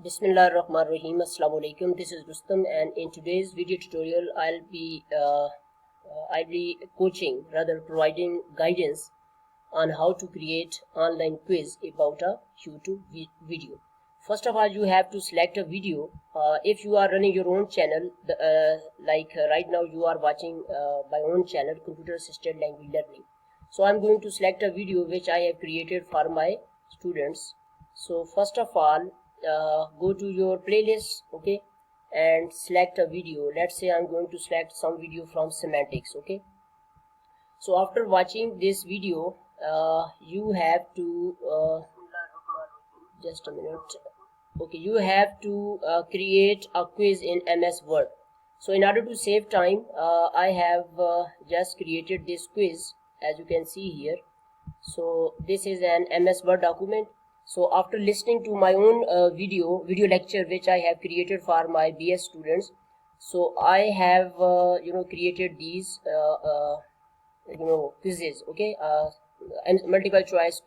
Bismillahirrahmanirrahim. Assalamu alaikum. This is Rustam, and in today's video tutorial, I'll be providing guidance on how to create online quiz about a YouTube video. First of all, you have to select a video. If you are running your own channel, right now you are watching my own channel, Computer Assisted Language Learning. So I'm going to select a video which I have created for my students. So first of all, go to your playlist, okay, and select a video. Let's say I'm going to select some video from semantics, okay. So after watching this video, you have to just a minute. Okay, you have to create a quiz in MS Word. So in order to save time, I have just created this quiz, as you can see here. So this is an MS Word document. So after listening to my own video lecture which I have created for my BS students, so I have created these quizzes, okay, and multiple choice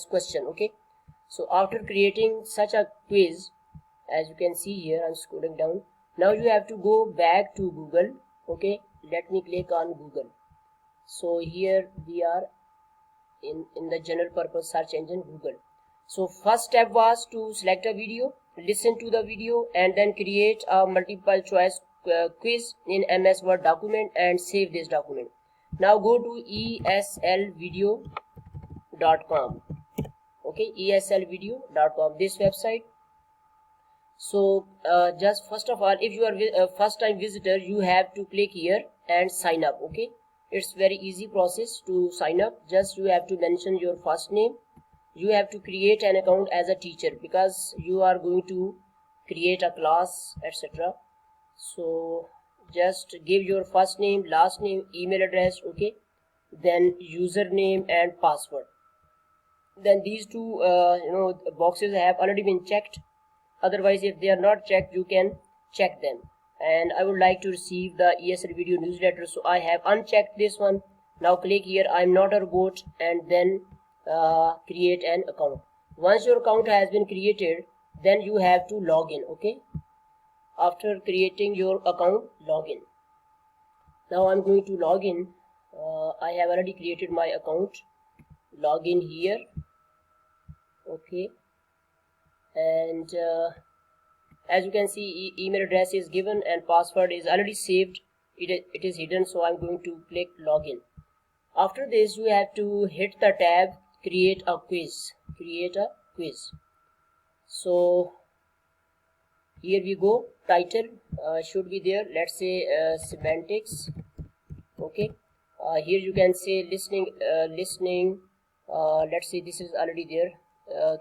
question, okay. So after creating such a quiz, as you can see here, I'm scrolling down. Now you have to go back to Google, okay. Let me click on Google. So here we are in the general purpose search engine Google. So first step was to select a video, listen to the video, and then create a multiple choice quiz in MS Word document and save this document. Now go to eslvideo.com, okay, eslvideo.com, this website. So just first of all, if you are a first time visitor, you have to click here and sign up, okay. It's very easy process to sign up. Just you have to mention your first name. You have to create an account as a teacher because you are going to create a class, etc. So just give your first name, last name, email address, okay, then username and password. Then these two boxes have already been checked. Otherwise, if they are not checked, you can check them. And I would like to receive the ESL video newsletter, so I have unchecked this one. Now click here, I'm not a robot, and then create an account. Once your account has been created, then you have to log in, okay. After creating your account, log in. Now I'm going to log in. I have already created my account. Log in here, okay. And as you can see, email address is given and password is already saved. It is hidden, so I'm going to click login. After this, you have to hit the tab create a quiz. So here we go. Title should be there. Let's say semantics, okay. Here you can say listening. Let's say this is already there,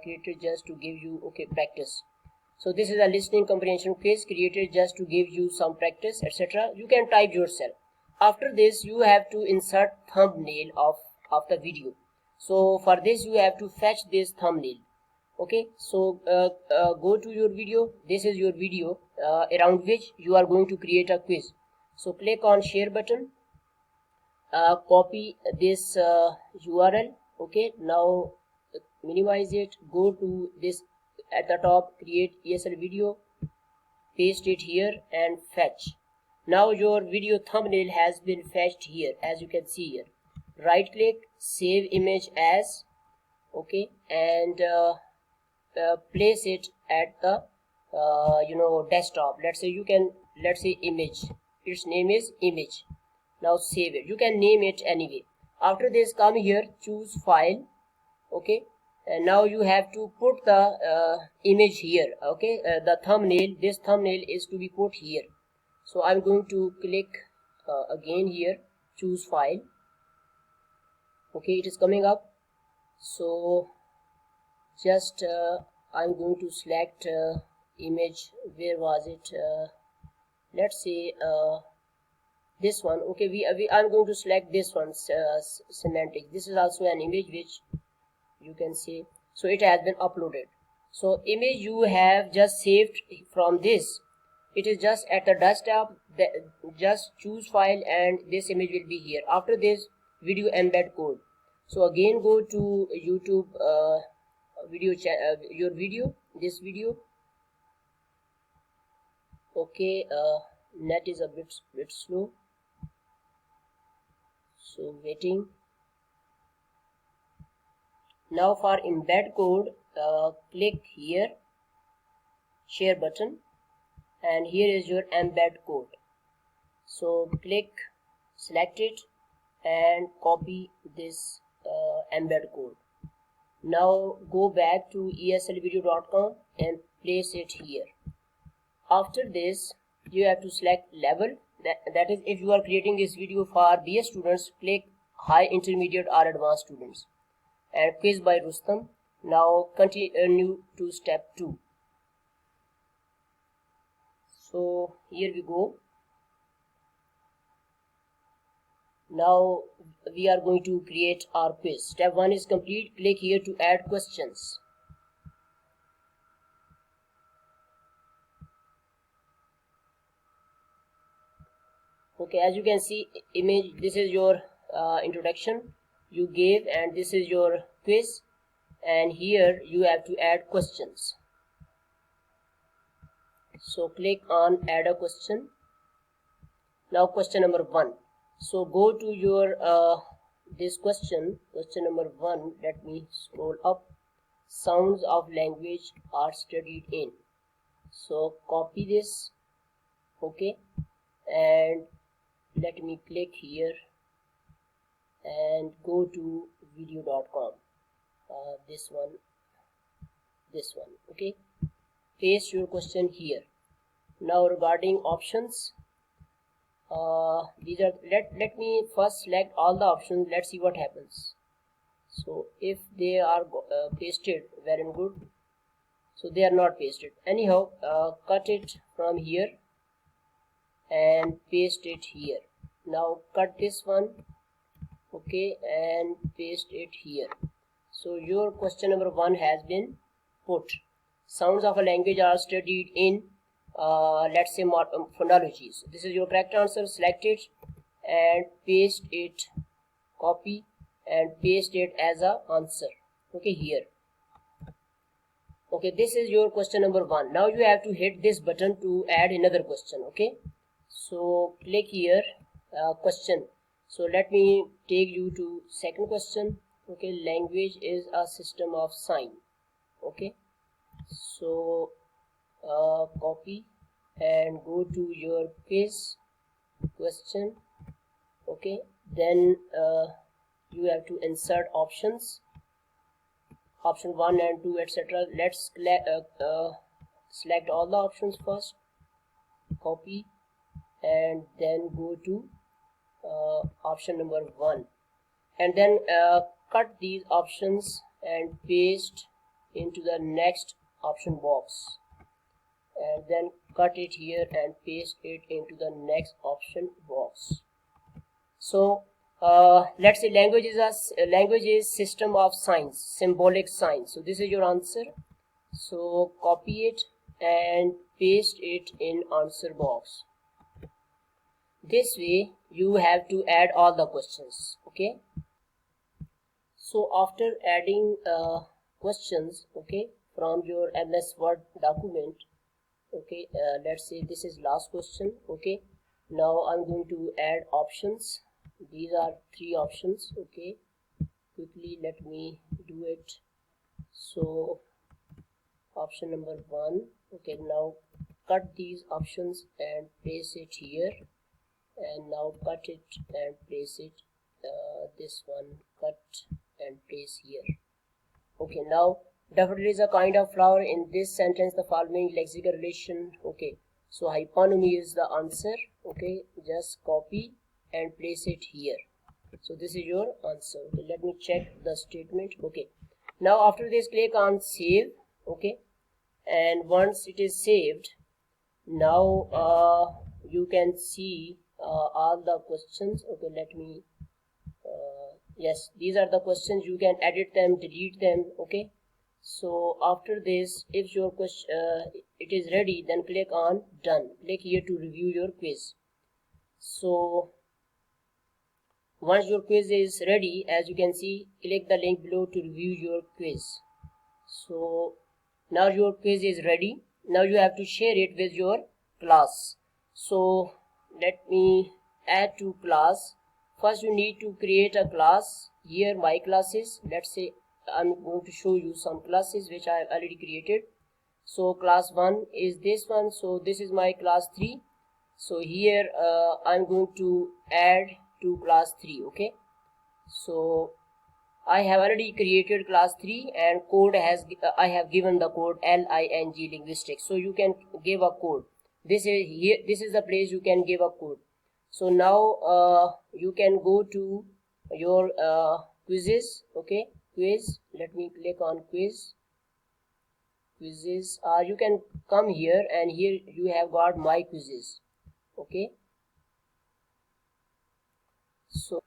created just to give you, okay, practice. So this is a listening comprehension quiz created just to give you some practice, etc. You can type yourself. After this, you have to insert thumbnail of the video. So for this, you have to fetch this thumbnail, okay. So go to your video. This is your video around which you are going to create a quiz. So click on share button, copy this URL, okay. Now minimize it, go to this at the top, create ESL video, paste it here and fetch. Now your video thumbnail has been fetched here, as you can see here. Right click, save image as, okay, and place it at the desktop. Let's say image, its name is image. Now save it. You can name it anyway. After this, come here, choose file, okay. And now you have to put the image here, okay. The thumbnail, this thumbnail is to be put here. So I'm going to click again here, choose file, okay. It is coming up. So just I'm going to select image. Where was it? Let's say this one, okay. I'm going to select this one, semantics. This is also an image which you can see. So it has been uploaded. So image you have just saved from this, it is just at the desktop. Just choose file and this image will be here. After this, video embed code. So again go to YouTube video your video, this video. Okay, net is a bit slow, so waiting. Now for embed code, click here, share button, and here is your embed code. So click, select it, and copy this embed code. Now go back to eslvideo.com and place it here. After this, you have to select level. That is, if you are creating this video for BS students, click high, intermediate, or advanced students. And quiz by Rustam. Now continue to step 2. So here we go. Now we are going to create our quiz. Step 1 is complete. Click here to add questions. Okay, as you can see image, this is your introduction you gave, and this is your quiz, and here you have to add questions. So click on add a question. Now question number 1. So go to your this question number 1. Let me scroll up. Sounds of language are studied in. So copy this, okay, and let me click here and go to video.com. This one, okay. Paste your question here. Now regarding options, these are, let me first select all the options. Let's see what happens. So if they are pasted, very good. So they are not pasted. Anyhow, cut it from here and paste it here. Now cut this one, okay, and paste it here. So your question number 1 has been put. Sounds of a language are studied in let's say phonology. So this is your correct answer. Select it and paste it, copy and paste it as a answer, okay, here. Okay, this is your question number 1. Now you have to hit this button to add another question, okay. So click here, question. So let me take you to second question, okay. Language is a system of sign, okay. So copy and go to your quiz question, okay. Then you have to insert options, option 1 and 2, etc. Let's select all the options first, copy, and then go to option number 1, and then cut these options and paste into the next option box, and then cut it here and paste it into the next option box. So let's say language is system of signs, symbolic signs. So this is your answer. So copy it and paste it in answer box. This way you have to add all the questions, okay. So after adding questions, okay, from your MS Word document, okay, let's say this is last question, okay. Now I'm going to add options. These are 3 options, okay. Quickly let me do it. So option number 1, okay. Now cut these options and place it here, and now cut it and place it this one, cut and place here, okay. Now daffodil is a kind of flower. In this sentence the following lexical relation, okay. So hyponymy is the answer, okay. Just copy and place it here. So this is your answer, okay. Let me check the statement, okay. Now after this click on save, okay, and once it is saved, now you can see all the questions, okay. Let me yes, these are the questions. You can edit them, delete them, okay. So after this, if your question it is ready, then click on done. Click here to review your quiz. So once your quiz is ready, as you can see, click the link below to review your quiz. So Now your quiz is ready. Now you have to share it with your class. So let me add to class. First you need to create a class. Here my classes, let's say I'm going to show you some classes which I have already created. So class 1 is this one, so this is my class 3. So here I'm going to add to class 3. Okay, so I have already created class 3 and code has I have given the code LING linguistics. So you can give a code. This is here, this is the place you can give a code. So now you can go to your quizzes. Okay, quiz, let me click on quizzes, or you can come here and here you have got my quizzes. Okay, so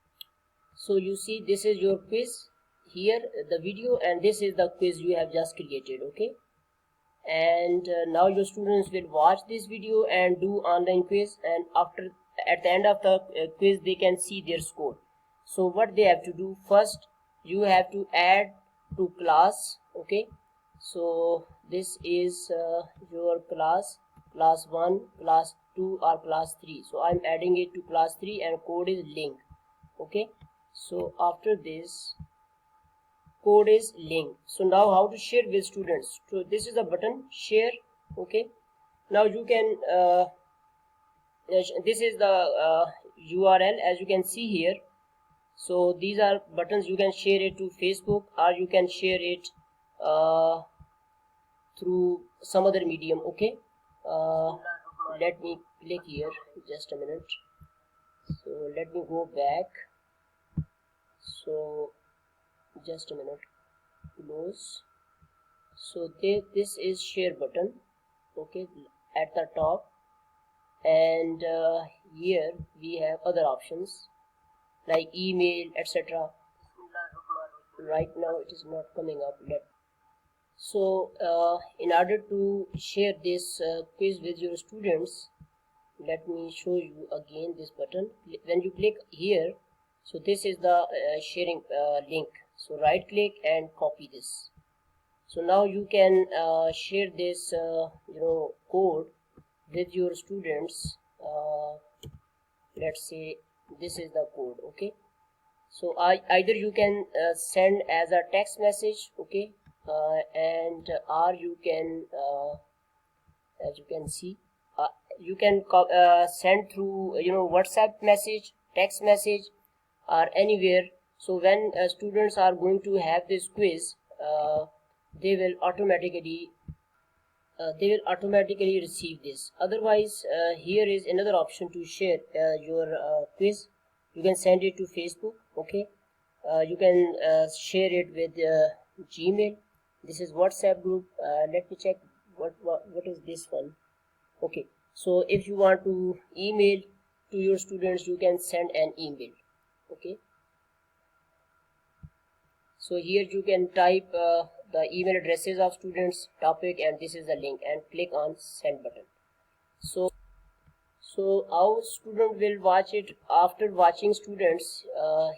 you see this is your quiz, here the video, and this is the quiz you have just created. Okay, and now your students will watch this video and do online quiz, and after at the end of the quiz they can see their score. So what they have to do, first you have to add to class. Okay, so this is your class 1, class 2 or class 3. So I'm adding it to class 3 and code is link. Okay, so after this code is link. So now how to share with students. So this is the button share. Okay, now you can this is the URL as you can see here. So these are buttons, you can share it to Facebook or you can share it through some other medium. Okay, let me click here, just a minute. So let me go back. So just a minute, close. So this is share button. Okay, at the top, and here we have other options like email, etc. Right now it is not coming up yet. So in order to share this quiz with your students, let me show you again this button. When you click here, so this is the sharing link. So right click and copy this. So now you can share this code with your students. Let's say this is the code. Okay, so either you can send as a text message. Okay, and or you can as you can see you can send through WhatsApp message, text message, or anywhere. So when students are going to have this quiz, they will automatically receive this. Otherwise here is another option to share your quiz. You can send it to Facebook. Okay, you can share it with Gmail. This is WhatsApp group. Let me check what is this one. Okay, so if you want to email to your students, you can send an email. Okay, so here you can type the email addresses of students, topic, and this is the link, and click on send button. So our student will watch it. After watching students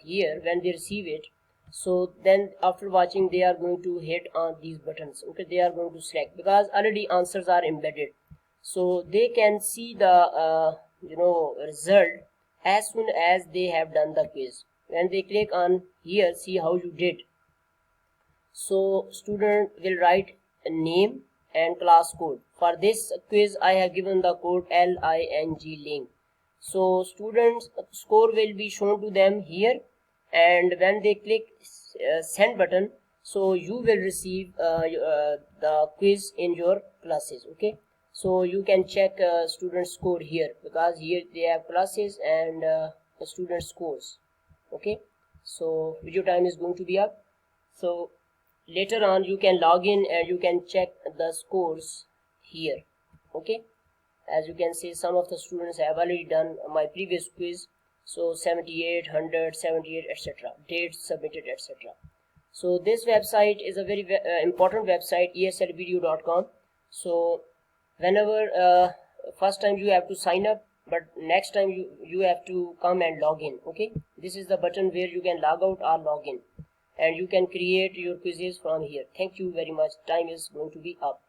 here, when they receive it, so then after watching they are going to hit on these buttons. Okay, they are going to select, because already answers are embedded, so they can see the result as soon as they have done the quiz. When they click on here, see how you did. So student will write a name and class code. For this quiz I have given the code LING link. So students score will be shown to them here, and when they click send button, so you will receive the quiz in your classes. Okay, so you can check student score here, because here they have classes and the student scores. Okay, so video time is going to be up. So later on you can log in and you can check the scores here. Okay, as you can see, some of the students have already done my previous quiz. So 78, 100, 78, etc. dates submitted, etc. So this website is a very important website, eslvideo.com. so whenever first time you have to sign up, but next time you have to come and log in. Okay, this is the button where you can log out or log in. and you can create your quizzes from here. Thank you very much. Time is going to be up.